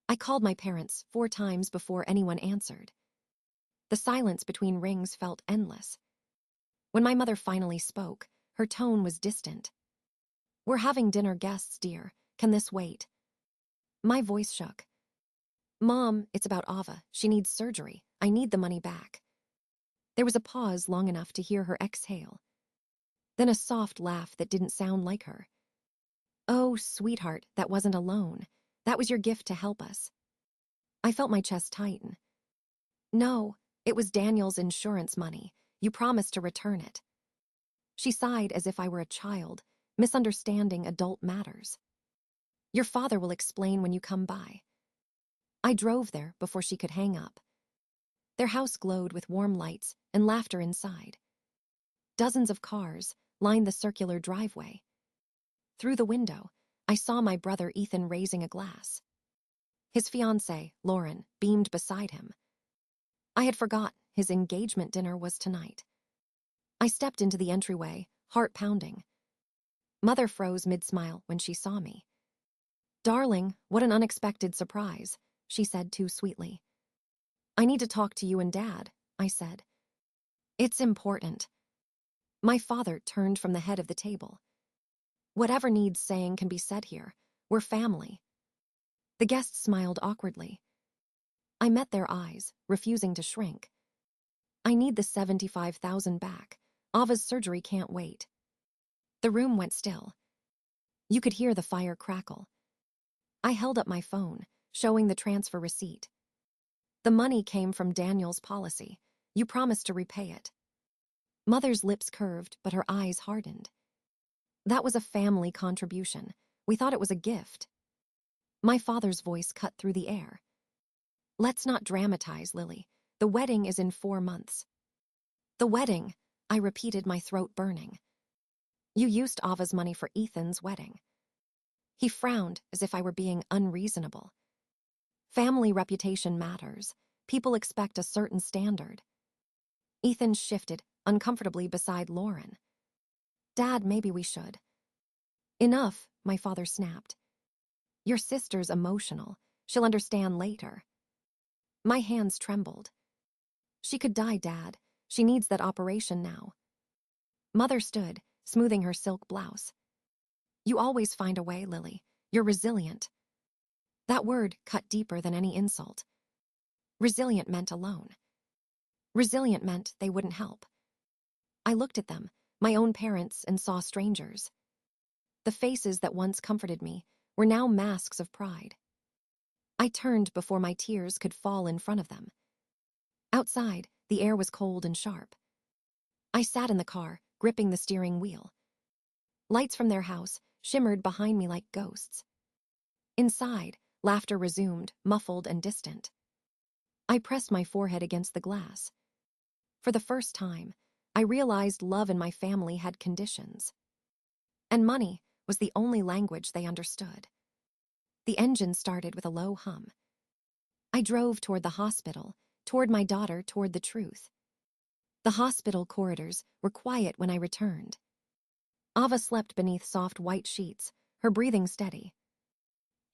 I called my parents 4 times before anyone answered. The silence between rings felt endless. When my mother finally spoke, her tone was distant. "We're having dinner guests, dear. Can this wait?" My voice shook. "Mom, it's about Ava. She needs surgery. I need the money back." There was a pause long enough to hear her exhale. Then a soft laugh that didn't sound like her. "Oh, sweetheart, that wasn't a loan. That was your gift to help us." I felt my chest tighten. "No, it was Daniel's insurance money. You promised to return it." She sighed as if I were a child, misunderstanding adult matters. "Your father will explain when you come by." I drove there before she could hang up. Their house glowed with warm lights and laughter inside. Dozens of cars lined the circular driveway. Through the window, I saw my brother Ethan raising a glass. His fiancée, Lauren, beamed beside him. I had forgotten his engagement dinner was tonight. I stepped into the entryway, heart pounding. Mother froze mid-smile when she saw me. "Darling, what an unexpected surprise," she said too sweetly. "I need to talk to you and Dad," I said. "It's important." My father turned from the head of the table. "Whatever needs saying can be said here. We're family." The guests smiled awkwardly. I met their eyes, refusing to shrink. "I need the 75,000 back. Ava's surgery can't wait." The room went still. You could hear the fire crackle. I held up my phone, showing the transfer receipt. "The money came from Daniel's policy. You promised to repay it." Mother's lips curved, but her eyes hardened. "That was a family contribution. We thought it was a gift." My father's voice cut through the air. "Let's not dramatize, Lily. The wedding is in 4 months." "The wedding," I repeated, my throat burning. "You used Ava's money for Ethan's wedding." He frowned as if I were being unreasonable. "Family reputation matters. People expect a certain standard." Ethan shifted uncomfortably beside Lauren. "Dad, maybe we should." "Enough," my father snapped. "Your sister's emotional. She'll understand later." My hands trembled. "She could die, Dad. She needs that operation now." Mother stood, smoothing her silk blouse. "You always find a way, Lily. You're resilient." That word cut deeper than any insult. Resilient meant alone. Resilient meant they wouldn't help. I looked at them, my own parents, and saw strangers. The faces that once comforted me were now masks of pride. I turned before my tears could fall in front of them. Outside, the air was cold and sharp. I sat in the car, gripping the steering wheel. Lights from their house shimmered behind me like ghosts. Inside, laughter resumed, muffled and distant. I pressed my forehead against the glass. For the first time, I realized love in my family had conditions. And money was the only language they understood. The engine started with a low hum. I drove toward the hospital, toward my daughter, toward the truth. The hospital corridors were quiet when I returned. Ava slept beneath soft white sheets, her breathing steady.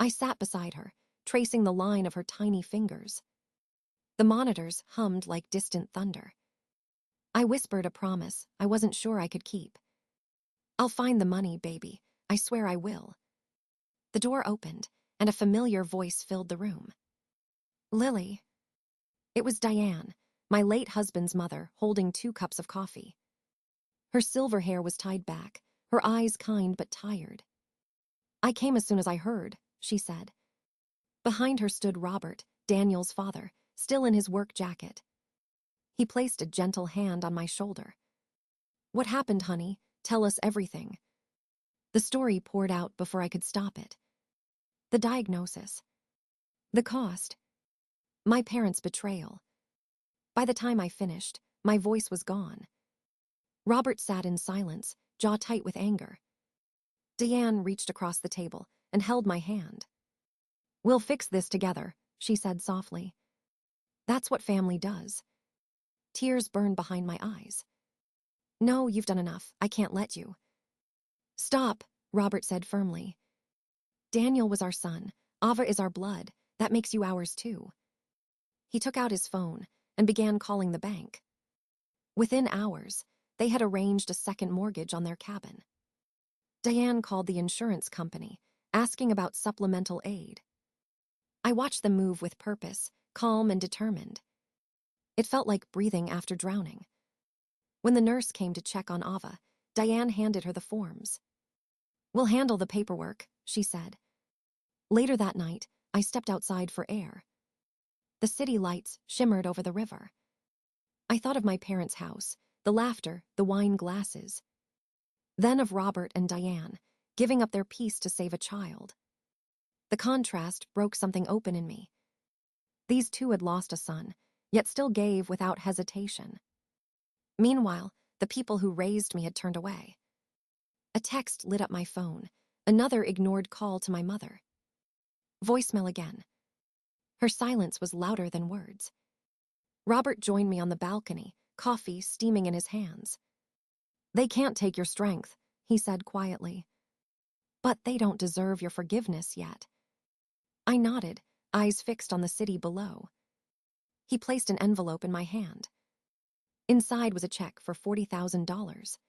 I sat beside her, tracing the line of her tiny fingers. The monitors hummed like distant thunder. I whispered a promise I wasn't sure I could keep. "I'll find the money, baby. I swear I will." The door opened, and a familiar voice filled the room. "Lily." It was Diane, my late husband's mother, holding 2 cups of coffee. Her silver hair was tied back, her eyes kind but tired. "I came as soon as I heard," she said. Behind her stood Robert, Daniel's father, still in his work jacket. He placed a gentle hand on my shoulder. "What happened, honey? Tell us everything." The story poured out before I could stop it. The diagnosis. The cost. My parents' betrayal. By the time I finished, my voice was gone. Robert sat in silence, jaw tight with anger. Diane reached across the table and held my hand. "We'll fix this together," she said softly. "That's what family does." Tears burned behind my eyes. "No, you've done enough. I can't let you." "Stop," Robert said firmly. "Daniel was our son. Ava is our blood. That makes you ours too. He took out his phone and began calling the bank. Within hours, they had arranged a second mortgage on their cabin. Diane called the insurance company, asking about supplemental aid. I watched them move with purpose, calm and determined. It felt like breathing after drowning. When the nurse came to check on Ava, Diane handed her the forms. "We'll handle the paperwork," she said. Later that night, I stepped outside for air. The city lights shimmered over the river. I thought of my parents' house, the laughter, the wine glasses. Then of Robert and Diane, giving up their peace to save a child. The contrast broke something open in me. These two had lost a son, yet still gave without hesitation. Meanwhile, the people who raised me had turned away. A text lit up my phone, another ignored call to my mother. Voicemail again. Her silence was louder than words. Robert joined me on the balcony, coffee steaming in his hands. "They can't take your strength," he said quietly. "But they don't deserve your forgiveness yet." I nodded, eyes fixed on the city below. He placed an envelope in my hand. Inside was a check for $40,000.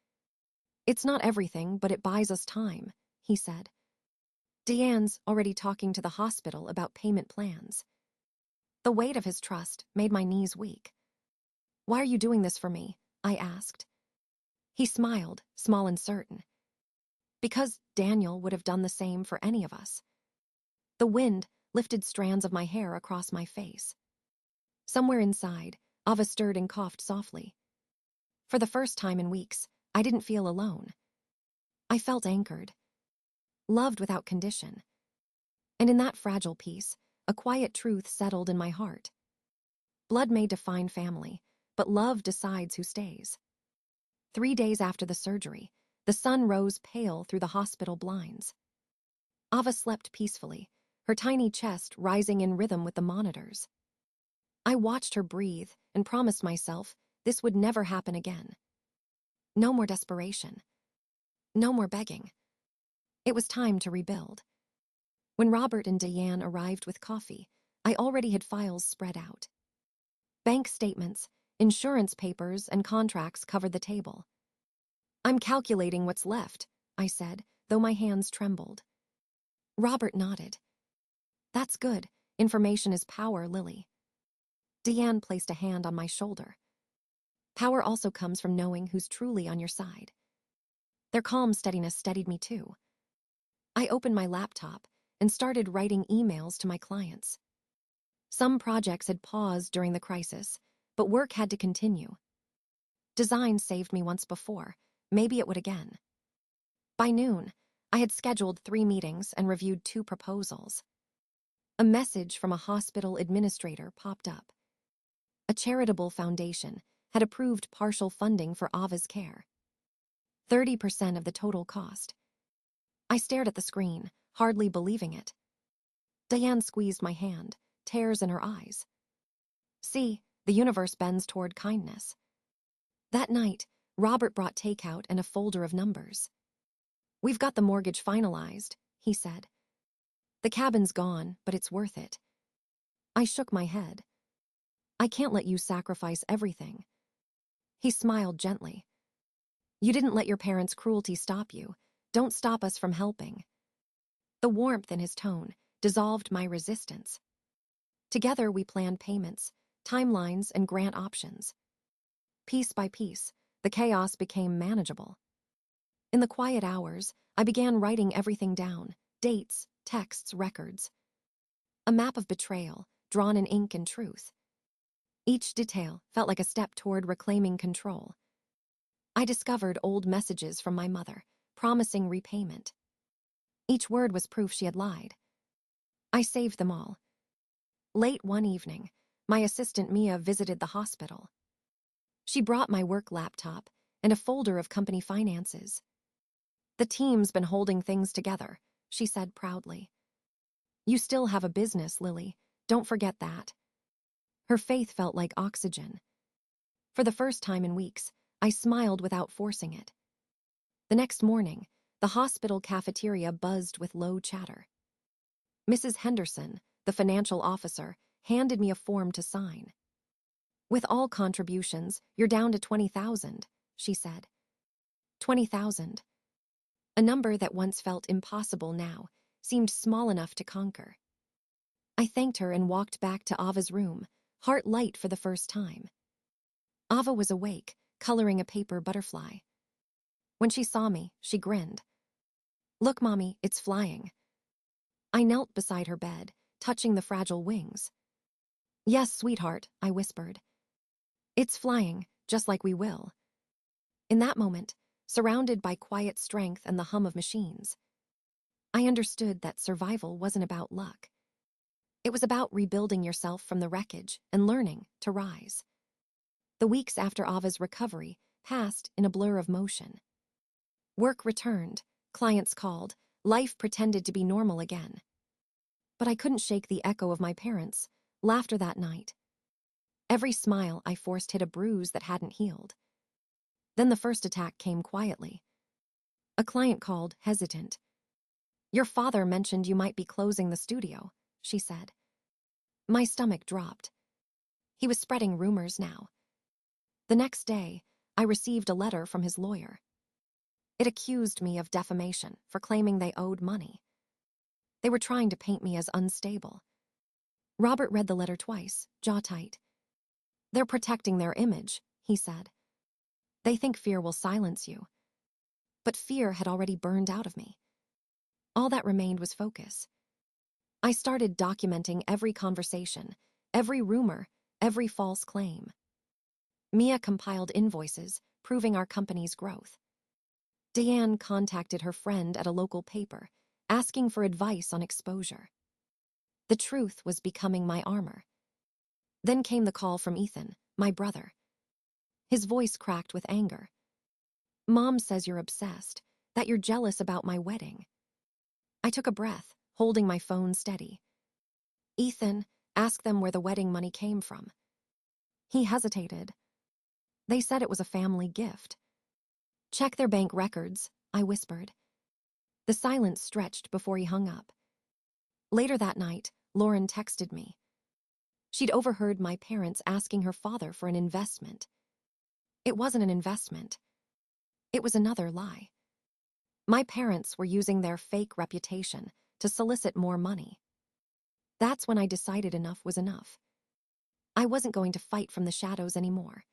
"It's not everything, but it buys us time," he said. "Diane's already talking to the hospital about payment plans." The weight of his trust made my knees weak. "Why are you doing this for me?" I asked. He smiled, small and certain. "Because Daniel would have done the same for any of us." The wind lifted strands of my hair across my face. Somewhere inside, Ava stirred and coughed softly. For the first time in weeks, I didn't feel alone. I felt anchored, loved without condition. And in that fragile peace, a quiet truth settled in my heart. Blood may define family, but love decides who stays. 3 days after the surgery, the sun rose pale through the hospital blinds. Ava slept peacefully, her tiny chest rising in rhythm with the monitors. I watched her breathe and promised myself this would never happen again. No more desperation. No more begging. It was time to rebuild. When Robert and Diane arrived with coffee, I already had files spread out. Bank statements, insurance papers, and contracts covered the table. "I'm calculating what's left," I said, though my hands trembled. Robert nodded. "That's good. Information is power, Lily." Diane placed a hand on my shoulder. "Power also comes from knowing who's truly on your side." Their calm steadiness steadied me too. I opened my laptop and started writing emails to my clients. Some projects had paused during the crisis, but work had to continue. Design saved me once before, maybe it would again. By noon, I had scheduled 3 meetings and reviewed 2 proposals. A message from a hospital administrator popped up. A charitable foundation had approved partial funding for Ava's care. 30% of the total cost. I stared at the screen, hardly believing it. Diane squeezed my hand, tears in her eyes. "See, the universe bends toward kindness." That night, Robert brought takeout and a folder of numbers. "We've got the mortgage finalized," he said. "The cabin's gone, but it's worth it." I shook my head. "I can't let you sacrifice everything." He smiled gently. "You didn't let your parents' cruelty stop you. Don't stop us from helping." The warmth in his tone dissolved my resistance. Together we planned payments, timelines, and grant options. Piece by piece, the chaos became manageable. In the quiet hours, I began writing everything down: dates, texts, records. A map of betrayal, drawn in ink and truth. Each detail felt like a step toward reclaiming control. I discovered old messages from my mother, promising repayment. Each word was proof she had lied. I saved them all. Late one evening, my assistant Mia visited the hospital. She brought my work laptop and a folder of company finances. "The team's been holding things together," she said proudly. "You still have a business, Lily. Don't forget that." Her faith felt like oxygen. For the first time in weeks, I smiled without forcing it. The next morning, the hospital cafeteria buzzed with low chatter. Mrs. Henderson, the financial officer, handed me a form to sign. "With all contributions, you're down to 20,000, she said. 20,000. A number that once felt impossible now seemed small enough to conquer. I thanked her and walked back to Ava's room, heart light for the first time. Ava was awake, coloring a paper butterfly. When she saw me, she grinned. "Look, Mommy, it's flying." I knelt beside her bed, touching the fragile wings. "Yes, sweetheart," I whispered. "It's flying, just like we will." In that moment, surrounded by quiet strength and the hum of machines, I understood that survival wasn't about luck. It was about rebuilding yourself from the wreckage and learning to rise. The weeks after Ava's recovery passed in a blur of motion. Work returned, clients called, life pretended to be normal again. But I couldn't shake the echo of my parents' laughter that night. Every smile I forced hid a bruise that hadn't healed. Then the first attack came quietly. A client called, hesitant. "Your father mentioned you might be closing the studio," she said. My stomach dropped. He was spreading rumors now. The next day, I received a letter from his lawyer. It accused me of defamation for claiming they owed money. They were trying to paint me as unstable. Robert read the letter twice, jaw tight. "They're protecting their image," he said. "They think fear will silence you." But fear had already burned out of me. All that remained was focus. I started documenting every conversation, every rumor, every false claim. Mia compiled invoices proving our company's growth. Diane contacted her friend at a local paper, asking for advice on exposure. The truth was becoming my armor. Then came the call from Ethan, my brother. His voice cracked with anger. "Mom says you're obsessed, that you're jealous about my wedding." I took a breath, holding my phone steady. "Ethan, ask them where the wedding money came from." He hesitated. "They said it was a family gift." "Check their bank records," I whispered. The silence stretched before he hung up. Later that night, Lauren texted me. She'd overheard my parents asking her father for an investment. It wasn't an investment. It was another lie. My parents were using their fake reputation to solicit more money. That's when I decided enough was enough. I wasn't going to fight from the shadows anymore.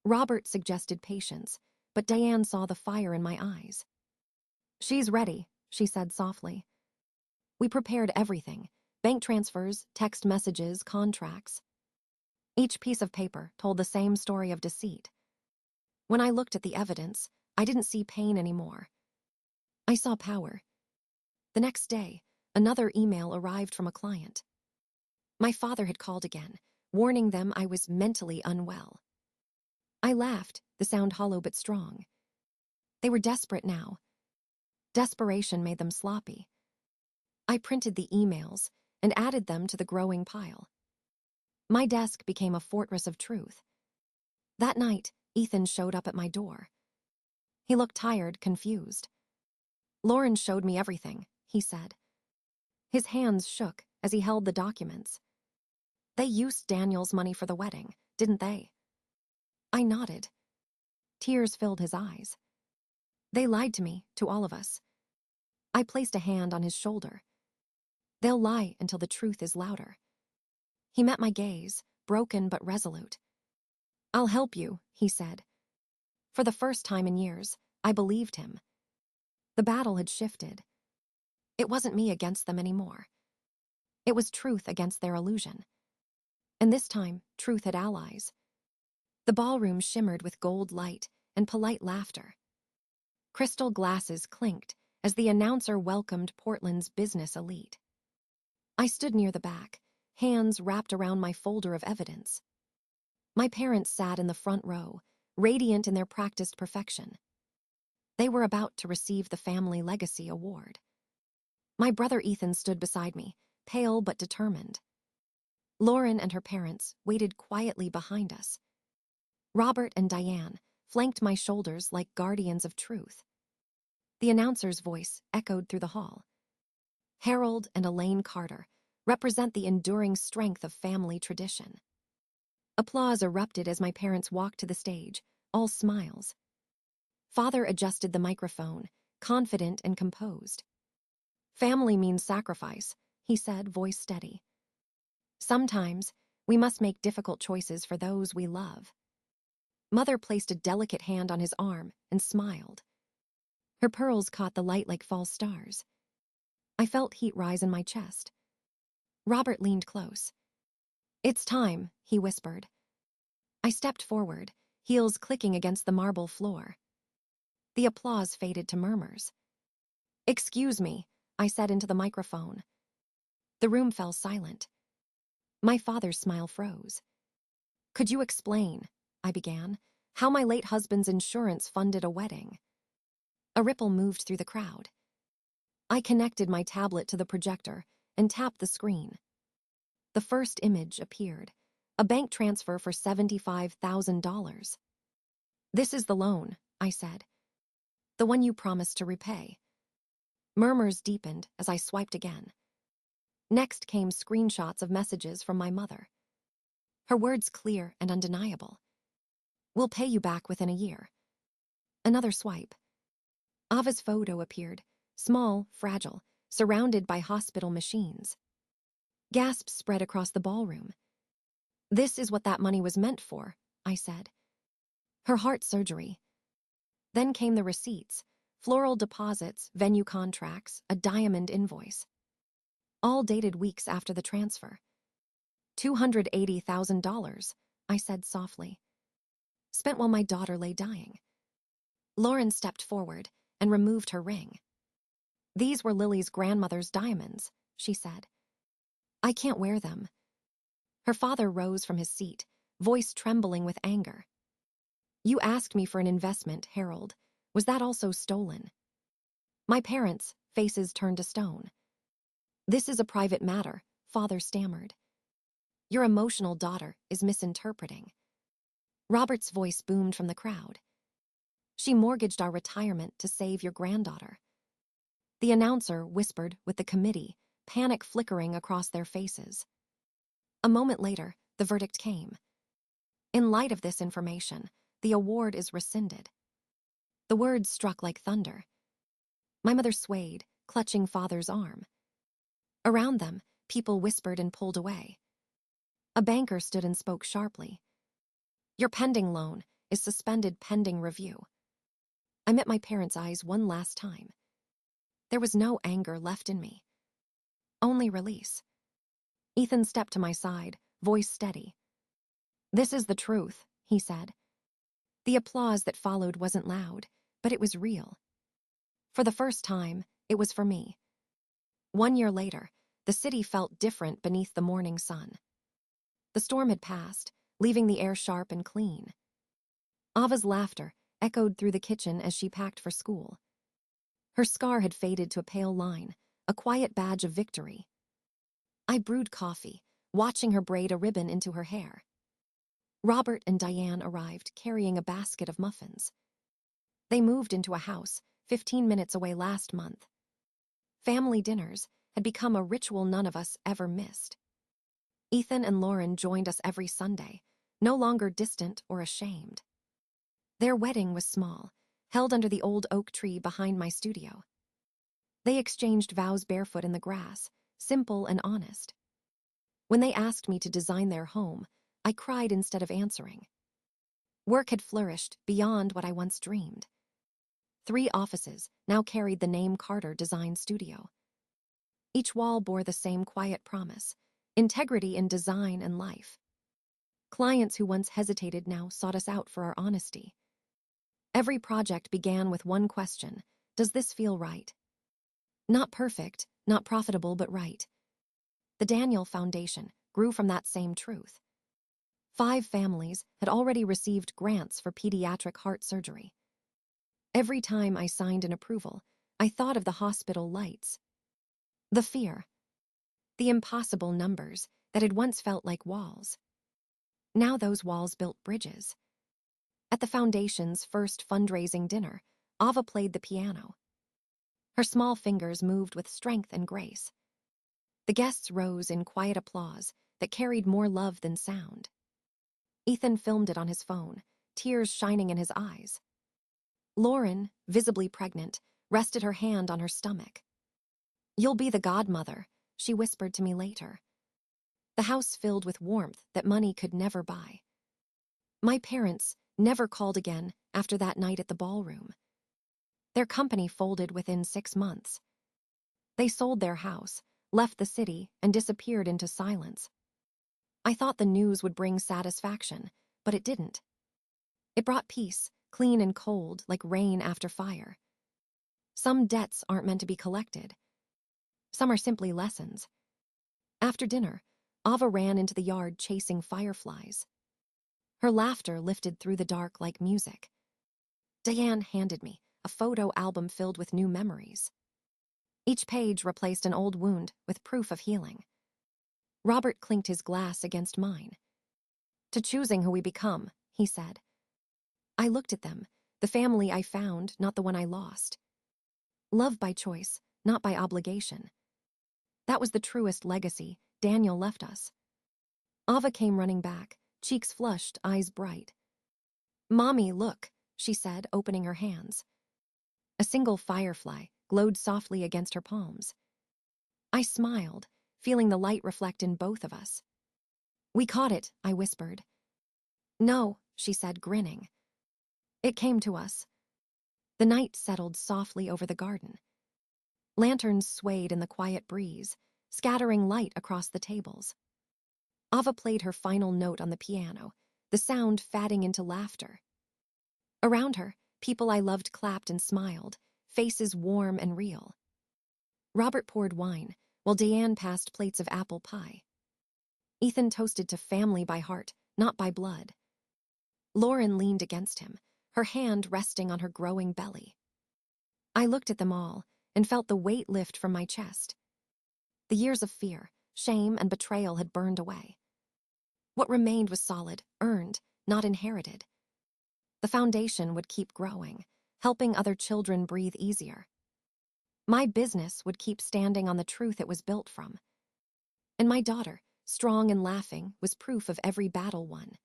Robert suggested patience, but Diane saw the fire in my eyes. "She's ready," she said softly. We prepared everything: bank transfers, text messages, contracts. Each piece of paper told the same story of deceit. When I looked at the evidence, I didn't see pain anymore. I saw power. The next day, another email arrived from a client. My father had called again, warning them I was mentally unwell. I laughed, the sound hollow but strong. They were desperate now. Desperation made them sloppy. I printed the emails and added them to the growing pile. My desk became a fortress of truth. That night, Ethan showed up at my door. He looked tired, confused. "Lauren showed me everything," he said. His hands shook as he held the documents. "They used Daniel's money for the wedding, didn't they?" I nodded. Tears filled his eyes. "They lied to me, to all of us." I placed a hand on his shoulder. "They'll lie until the truth is louder." He met my gaze, broken but resolute. "I'll help you," he said. For the first time in years, I believed him. The battle had shifted. It wasn't me against them anymore. It was truth against their illusion. And this time, truth had allies. The ballroom shimmered with gold light and polite laughter. Crystal glasses clinked as the announcer welcomed Portland's business elite. I stood near the back, hands wrapped around my folder of evidence. My parents sat in the front row, radiant in their practiced perfection. They were about to receive the Family Legacy Award. My brother Ethan stood beside me, pale but determined. Lauren and her parents waited quietly behind us. Robert and Diane flanked my shoulders like guardians of truth. The announcer's voice echoed through the hall. "Harold and Elaine Carter, represent the enduring strength of family tradition. Applause erupted as my parents walked to the stage, all smiles. Father adjusted the microphone, confident and composed. "Family means sacrifice," he said, voice steady. "Sometimes, we must make difficult choices for those we love." Mother placed a delicate hand on his arm and smiled. Her pearls caught the light like false stars. I felt heat rise in my chest. Robert leaned close. "It's time," he whispered. I stepped forward, heels clicking against the marble floor. The applause faded to murmurs. "Excuse me," I said into the microphone. The room fell silent. My father's smile froze. "Could you explain," I began, "how my late husband's insurance funded a wedding?" A ripple moved through the crowd. I connected my tablet to the projector and tapped the screen. The first image appeared, a bank transfer for $75,000. "This is the loan," I said. "The one you promised to repay." Murmurs deepened as I swiped again. Next came screenshots of messages from my mother. Her words clear and undeniable. "We'll pay you back within a year." Another swipe. Ava's photo appeared, small, fragile, surrounded by hospital machines. Gasps spread across the ballroom. "This is what that money was meant for," I said. "Her heart surgery." Then came the receipts, floral deposits, venue contracts, a diamond invoice. All dated weeks after the transfer. $280,000, I said softly. "Spent while my daughter lay dying." Lauren stepped forward and removed her ring. "These were Lily's grandmother's diamonds," she said. "I can't wear them." Her father rose from his seat, voice trembling with anger. "You asked me for an investment, Harold. Was that also stolen?" My parents' faces turned to stone. "This is a private matter," Father stammered. "Your emotional daughter is misinterpreting." Robert's voice boomed from the crowd. "She mortgaged our retirement to save your granddaughter." The announcer whispered with the committee, panic flickering across their faces. A moment later, the verdict came. "In light of this information, the award is rescinded." The words struck like thunder. My mother swayed, clutching Father's arm. Around them, people whispered and pulled away. A banker stood and spoke sharply. "Your pending loan is suspended pending review." I met my parents' eyes one last time. There was no anger left in me. Only release. Ethan stepped to my side, voice steady. "This is the truth," he said. The applause that followed wasn't loud, but it was real. For the first time, it was for me. 1 year later, the city felt different beneath the morning sun. The storm had passed, leaving the air sharp and clean. Ava's laughter echoed through the kitchen as she packed for school. Her scar had faded to a pale line, a quiet badge of victory. I brewed coffee, watching her braid a ribbon into her hair. Robert and Diane arrived, carrying a basket of muffins. They moved into a house 15 minutes away last month. Family dinners had become a ritual none of us ever missed. Ethan and Lauren joined us every Sunday, no longer distant or ashamed. Their wedding was small, held under the old oak tree behind my studio. They exchanged vows barefoot in the grass, simple and honest. When they asked me to design their home, I cried instead of answering. Work had flourished beyond what I once dreamed. 3 offices now carried the name Carter Design Studio. Each wall bore the same quiet promise: integrity in design and life. Clients who once hesitated now sought us out for our honesty. Every project began with one question: does this feel right? Not perfect, not profitable, but right. The Daniel Foundation grew from that same truth. 5 families had already received grants for pediatric heart surgery. Every time I signed an approval, I thought of the hospital lights. The fear. The impossible numbers that had once felt like walls. Now those walls built bridges. At the Foundation's first fundraising dinner, Ava played the piano. Her small fingers moved with strength and grace. The guests rose in quiet applause that carried more love than sound. Ethan filmed it on his phone, tears shining in his eyes. Lauren, visibly pregnant, rested her hand on her stomach. "You'll be the godmother," she whispered to me later. The house filled with warmth that money could never buy. My parents never called again after that night at the ballroom. Their company folded within 6 months. They sold their house, left the city, and disappeared into silence. I thought the news would bring satisfaction, but it didn't. It brought peace, clean and cold, like rain after fire. Some debts aren't meant to be collected. Some are simply lessons. After dinner, Ava ran into the yard chasing fireflies. Her laughter lifted through the dark like music. Diane handed me a photo album filled with new memories. Each page replaced an old wound with proof of healing. Robert clinked his glass against mine. "To choosing who we become," he said. I looked at them, the family I found, not the one I lost. Love by choice, not by obligation. That was the truest legacy Daniel left us. Ava came running back, cheeks flushed, eyes bright. "Mommy, look," she said, opening her hands. A single firefly glowed softly against her palms. I smiled, feeling the light reflect in both of us. "We caught it," I whispered. "No," she said, grinning. "It came to us." The night settled softly over the garden. Lanterns swayed in the quiet breeze, scattering light across the tables. Ava played her final note on the piano, the sound fatting into laughter. Around her, people I loved clapped and smiled, faces warm and real. Robert poured wine, while Diane passed plates of apple pie. Ethan toasted to family by heart, not by blood. Lauren leaned against him, her hand resting on her growing belly. I looked at them all and felt the weight lift from my chest. The years of fear, shame, and betrayal had burned away. What remained was solid, earned, not inherited. The foundation would keep growing, helping other children breathe easier. My business would keep standing on the truth it was built from. And my daughter, strong and laughing, was proof of every battle won.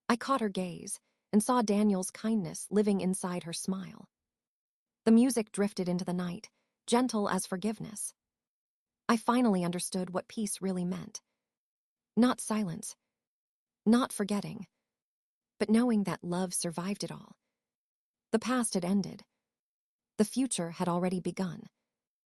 I caught her gaze and saw Daniel's kindness living inside her smile. The music drifted into the night, gentle as forgiveness. I finally understood what peace really meant. Not silence, not forgetting, but knowing that love survived it all. The past had ended. The future had already begun.